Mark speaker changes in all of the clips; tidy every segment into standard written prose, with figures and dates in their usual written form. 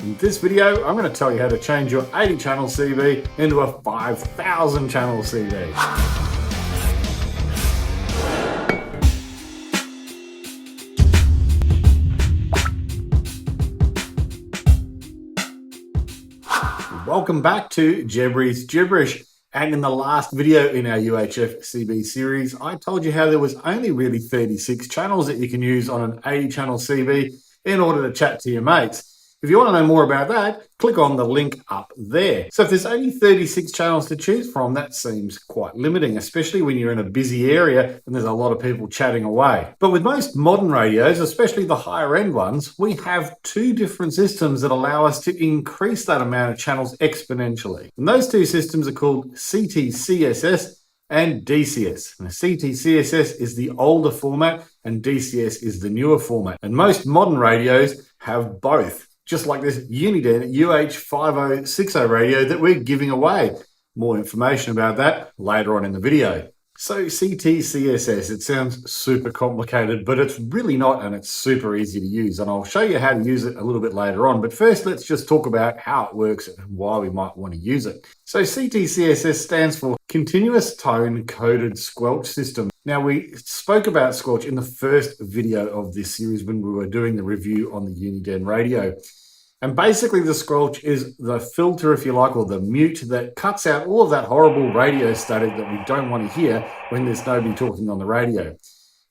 Speaker 1: In this video, I'm going to tell you how to change your 80 channel CB into a 5,000 channel CB. Welcome back to Jebry's Gibberish. And in the last video in our UHF CB series, I told you how there was only really 36 channels that you can use on an 80 channel CB in order to chat to your mates. If you want to know more about that, click on the link up there. So if there's only 36 channels to choose from, that seems quite limiting, especially when you're in a busy area and there's a lot of people chatting away. But with most modern radios, especially the higher end ones, we have two different systems that allow us to increase that amount of channels exponentially. And those two systems are called CTCSS and DCS. And the CTCSS is the older format and DCS is the newer format. And most modern radios have both. Just like this Uniden UH5060 radio that we're giving away. More information about that later on in the video. So CTCSS, it sounds super complicated, but it's really not, and it's super easy to use. And I'll show you how to use it a little bit later on. But first, let's just talk about how it works and why we might want to use it. So CTCSS stands for Continuous Tone Coded Squelch System. Now, we spoke about Squelch in the first video of this series when we were doing the review on the Uniden radio. And basically the Squelch is the filter, if you like, or the mute that cuts out all of that horrible radio static that we don't want to hear when there's nobody talking on the radio.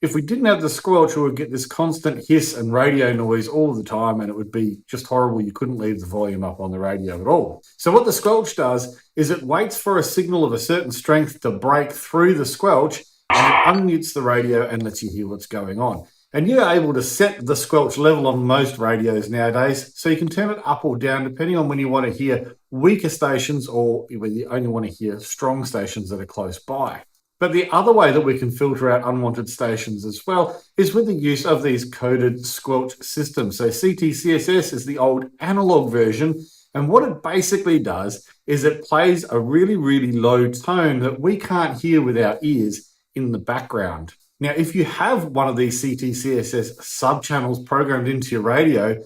Speaker 1: If we didn't have the Squelch, we would get this constant hiss and radio noise all the time, and it would be just horrible. You couldn't leave the volume up on the radio at all. So what the Squelch does is it waits for a signal of a certain strength to break through the Squelch, and it unmutes the radio and lets you hear what's going on. And you're able to set the Squelch level on most radios nowadays, so you can turn it up or down depending on when you want to hear weaker stations or when you only want to hear strong stations that are close by. But the other way that we can filter out unwanted stations as well is with the use of these coded Squelch systems. So CTCSS is the old analog version, and what it basically does is it plays a really, really low tone that we can't hear with our ears in the background. Now, if you have one of these CTCSS subchannels programmed into your radio,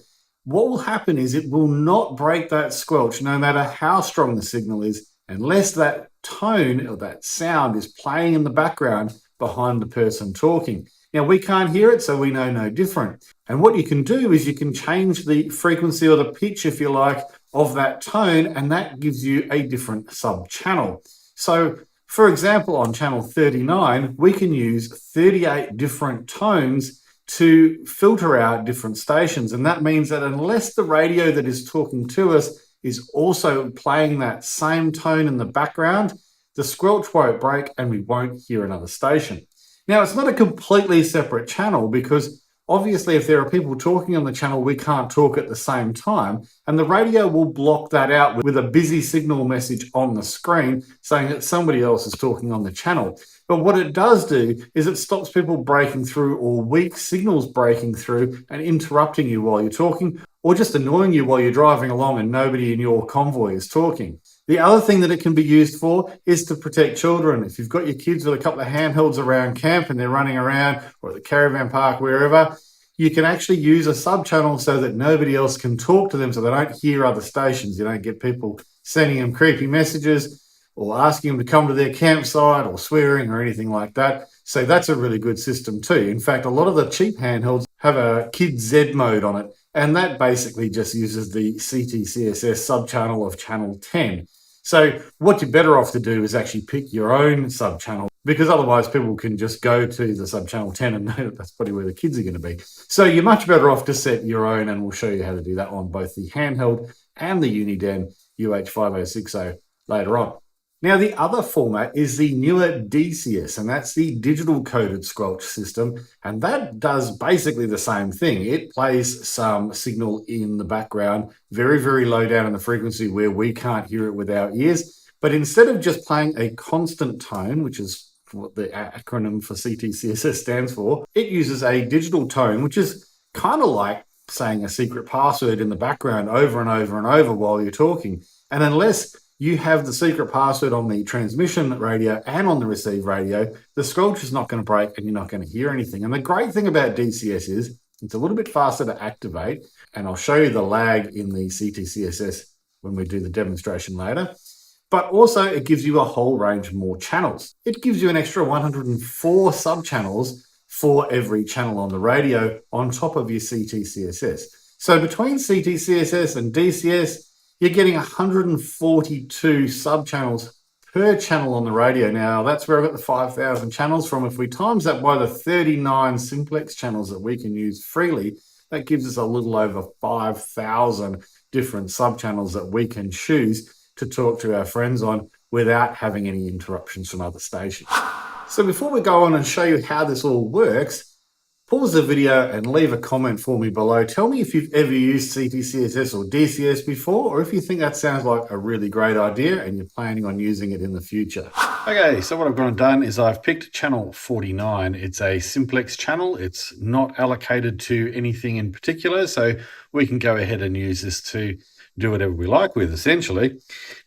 Speaker 1: what will happen is it will not break that Squelch no matter how strong the signal is, unless that tone or that sound is playing in the background behind the person talking. Now, we can't hear it, so we know no different. And what you can do is you can change the frequency or the pitch, if you like, of that tone, and that gives you a different subchannel. So, for example, on channel 39, we can use 38 different tones to filter out different stations. And that means that unless the radio that is talking to us is also playing that same tone in the background, the Squelch won't break and we won't hear another station. Now, it's not a completely separate channel because obviously, if there are people talking on the channel, we can't talk at the same time, and the radio will block that out with a busy signal message on the screen saying that somebody else is talking on the channel. But what it does do is it stops people breaking through or weak signals breaking through and interrupting you while you're talking, or just annoying you while you're driving along and nobody in your convoy is talking. The other thing that it can be used for is to protect children. If you've got your kids with a couple of handhelds around camp and they're running around or at the caravan park, wherever, you can actually use a subchannel so that nobody else can talk to them so they don't hear other stations. You don't get people sending them creepy messages or asking them to come to their campsite or swearing or anything like that. So that's a really good system too. In fact, a lot of the cheap handhelds have a Kid Z mode on it, and that basically just uses the CTCSS subchannel of channel 10. So what you're better off to do is actually pick your own subchannel, because otherwise people can just go to the subchannel 10 and know that that's probably where the kids are going to be. So you're much better off to set your own, and we'll show you how to do that on both the handheld and the Uniden UH5060 later on. Now, the other format is the newer DCS, and that's the digital coded Squelch system, and that does basically the same thing. It plays some signal in the background, very, very low down in the frequency where we can't hear it with our ears, but instead of just playing a constant tone, which is what the acronym for CTCSS stands for, it uses a digital tone, which is kind of like saying a secret password in the background over and over and over while you're talking. And unless you have the secret password on the transmission radio and on the receive radio, the Squelch is not going to break and you're not going to hear anything. And the great thing about DCS is It's a little bit faster to activate, and I'll show you the lag in the CTCSS when we do the demonstration later. But also it gives you a whole range of more channels. It gives you an extra 104 sub-channels for every channel on the radio on top of your CTCSS. So between CTCSS and DCS, you're getting 142 sub-channels per channel on the radio. Now, that's where I got the 5,000 channels from. If we times that by the 39 Simplex channels that we can use freely, that gives us a little over 5,000 different sub-channels that we can choose to talk to our friends on without having any interruptions from other stations. So before we go on and show you how this all works, pause the video and leave a comment for me below. Tell me if you've ever used CTCSS or DCS before, or if you think that sounds like a really great idea and you're planning on using it in the future. Okay, so what I've gone and done is I've picked channel 49. It's a Simplex channel. It's not allocated to anything in particular, so we can go ahead and use this to do whatever we like with, essentially.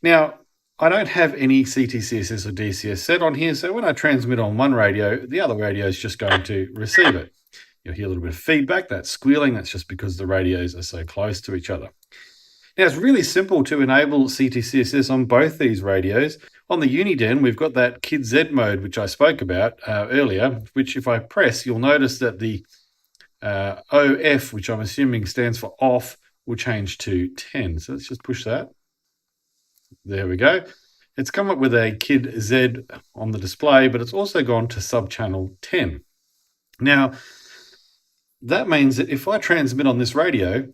Speaker 1: Now, I don't have any CTCSS or DCS set on here, so when I transmit on one radio, the other radio is just going to receive it. You'll hear a little bit of feedback, that's squealing, that's just because the radios are so close to each other. Now, it's really simple to enable CTCSS on both these radios. On the Uniden, we've got that Kid Z mode, which I spoke about earlier, which if I press, you'll notice that the OF, which I'm assuming stands for off, will change to 10. So let's just push that. There we go. It's come up with a Kid Z on the display, but it's also gone to sub-channel 10. Now, that means that if I transmit on this radio,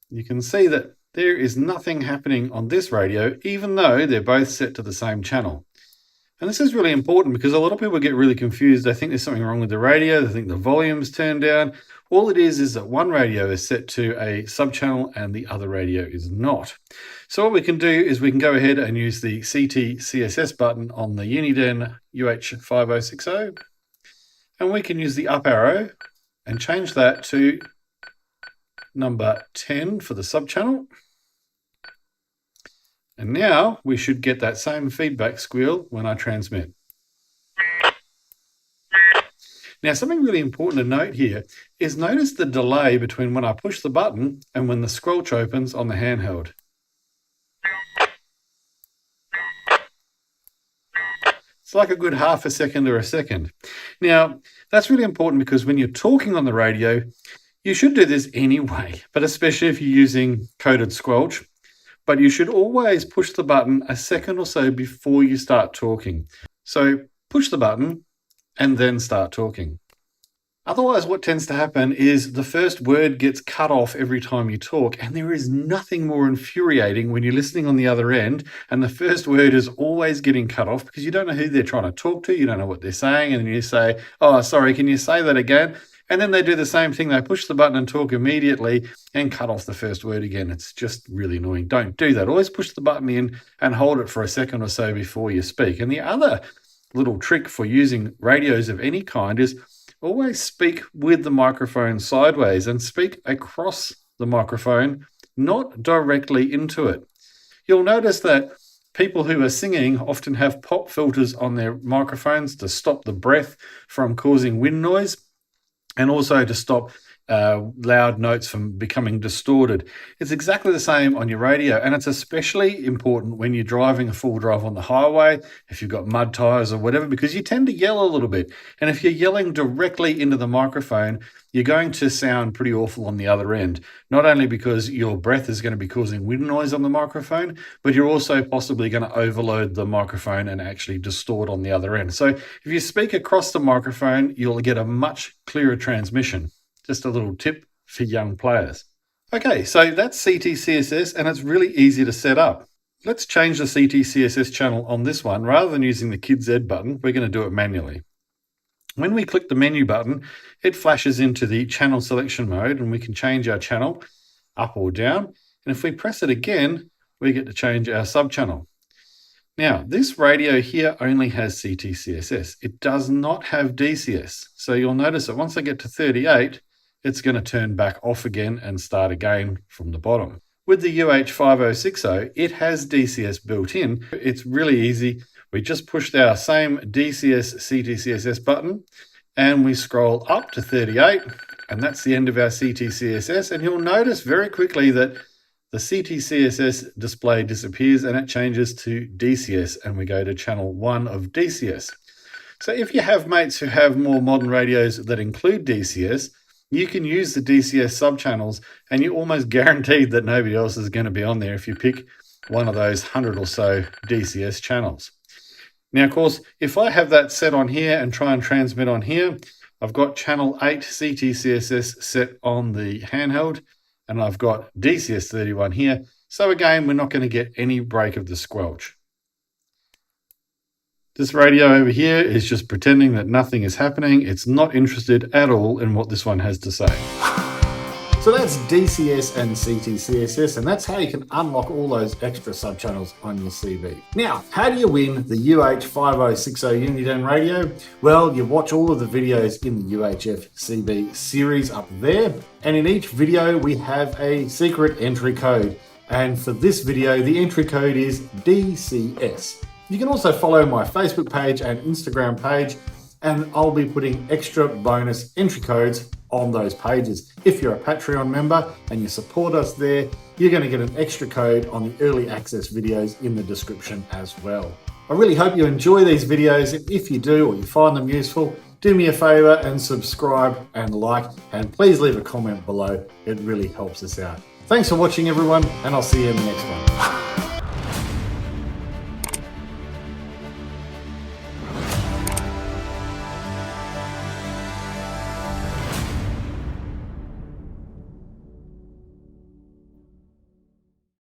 Speaker 1: you can see that there is nothing happening on this radio, even though they're both set to the same channel. And this is really important because a lot of people get really confused. They think there's something wrong with the radio. They think the volume's turned down. All it is that one radio is set to a sub-channel and the other radio is not. So what we can do is we can go ahead and use the CTCSS button on the Uniden UH5060, and we can use the up arrow and change that to number 10 for the sub-channel. And now we should get that same feedback squeal when I transmit. Now, something really important to note here is notice the delay between when I push the button and when the Squelch opens on the handheld. It's like a good half a second or a second. Now, that's really important because when you're talking on the radio, you should do this anyway, but especially if you're using coded Squelch. But you should always push the button a second or so before you start talking. So push the button and then start talking. Otherwise, what tends to happen is the first word gets cut off every time you talk, and there is nothing more infuriating when you're listening on the other end and the first word is always getting cut off because you don't know who they're trying to talk to, you don't know what they're saying, and then you say, "Oh, sorry, can you say that again?" And then they do the same thing. They push the button and talk immediately and cut off the first word again. It's just really annoying. Don't do that. Always push the button in and hold it for a second or so before you speak. And the other little trick for using radios of any kind is always speak with the microphone sideways and speak across the microphone, not directly into it. You'll notice that people who are singing often have pop filters on their microphones to stop the breath from causing wind noise, and also to stop loud notes from becoming distorted. It's exactly the same on your radio, and it's especially important when you're driving a full drive on the highway, if you've got mud tires or whatever, because you tend to yell a little bit. And if you're yelling directly into the microphone, you're going to sound pretty awful on the other end, not only because your breath is going to be causing wind noise on the microphone, but you're also possibly going to overload the microphone and actually distort on the other end. So if you speak across the microphone, you'll get a much clearer transmission. Just a little tip for young players. Okay, so that's CTCSS, and it's really easy to set up. Let's change the CTCSS channel on this one. Rather than using the Kid Z button, we're going to do it manually. When we click the menu button, it flashes into the channel selection mode, and we can change our channel up or down. And if we press it again, we get to change our sub-channel. Now, this radio here only has CTCSS. It does not have DCS. So you'll notice that once I get to 38, it's going to turn back off again and start again from the bottom. With the UH5060, it has DCS built in. It's really easy. We just pushed our same DCS CTCSS button, and we scroll up to 38, and that's the end of our CTCSS. And you'll notice very quickly that the CTCSS display disappears and it changes to DCS, and we go to channel 1 of DCS. So if you have mates who have more modern radios that include DCS, you can use the DCS subchannels, and you're almost guaranteed that nobody else is going to be on there if you pick one of those 100 or so DCS channels. Now, of course, if I have that set on here and try and transmit on here, I've got channel 8 CTCSS set on the handheld, and I've got DCS 31 here. So again, we're not going to get any break of the squelch. This radio over here is just pretending that nothing is happening. It's not interested at all in what this one has to say. So that's DCS and CTCSS, and that's how you can unlock all those extra subchannels on your CB. Now, how do you win the UH5060 Uniden radio? Well, you watch all of the videos in the UHF CB series up there, and in each video we have a secret entry code. And for this video, the entry code is DCS. You can also follow my Facebook page and Instagram page, and I'll be putting extra bonus entry codes on those pages. If you're a Patreon member and you support us there, you're going to get an extra code on the early access videos in the description as well. I really hope you enjoy these videos. If you do, or you find them useful, do me a favor and subscribe and like, and please leave a comment below. It really helps us out. Thanks for watching, everyone, and I'll see you in the next one.